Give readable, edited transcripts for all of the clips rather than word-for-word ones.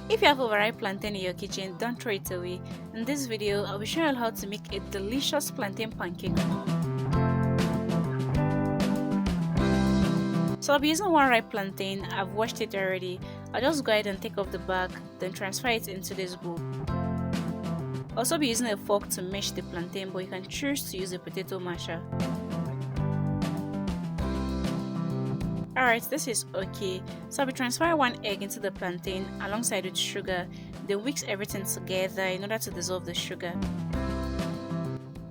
If you have overripe plantain in your kitchen, don't throw it away. In this video, I'll be showing you how to make a delicious plantain pancake. So I'll be using one ripe plantain. I've washed it already. I'll just go ahead and take off the back, then transfer it into this bowl. I'll also be using a fork to mash the plantain, but you can choose to use a potato masher. Alright, this is okay. So I'll be transferring one egg into the plantain alongside with sugar, then mix everything together in order to dissolve the sugar.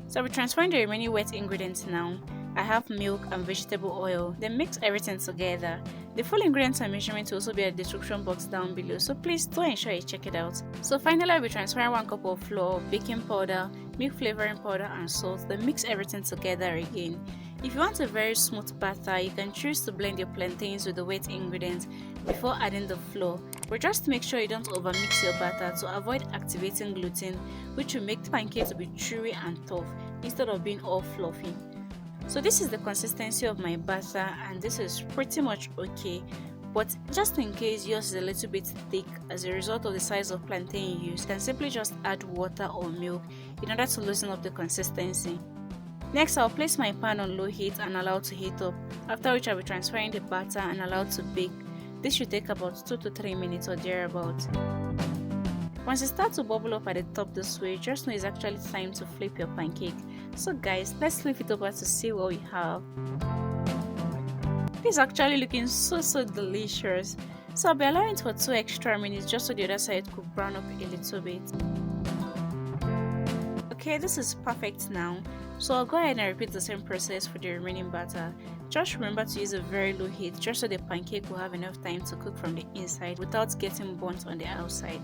So I'll be transferring the remaining wet ingredients now. I have milk and vegetable oil, then mix everything together. The full ingredients and measurements will also be at the description box down below, so please do ensure you check it out. So finally, I'll be transferring 1 cup of flour, baking powder, milk flavoring powder and salt, then mix everything together again. If you want a very smooth batter, you can choose to blend your plantains with the wet ingredients before adding the flour, but just make sure you don't overmix your batter to avoid activating gluten, which will make the pancake to be chewy and tough instead of being all fluffy. So this is the consistency of my batter and this is pretty much okay, but just in case yours is a little bit thick as a result of the size of plantain you use, you can simply just add water or milk in order to loosen up the consistency. Next, I'll place my pan on low heat and allow it to heat up, after which I'll be transferring the batter and allow it to bake. This should take about 2 to 3 minutes or thereabouts. Once it starts to bubble up at the top this way, just know it's actually time to flip your pancake. So guys, let's flip it over to see what we have. This is actually looking so delicious. So I'll be allowing it for 2 extra minutes just so the other side could brown up a little bit. Okay, this is perfect now. So I'll go ahead and repeat the same process for the remaining batter. Just remember to use a very low heat just so the pancake will have enough time to cook from the inside without getting burnt on the outside.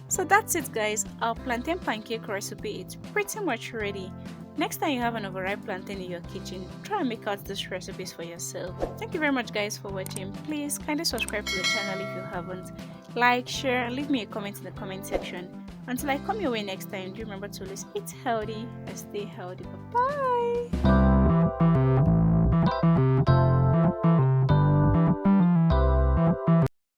So that's it guys, our plantain pancake recipe is pretty much ready. Next time you have an overripe plantain in your kitchen, try and make out these recipes for yourself. Thank you very much guys for watching. Please kindly subscribe to the channel if you haven't. Like, share, and leave me a comment in the comment section. Until I come your way next time, do remember to always eat healthy and stay healthy. Bye bye!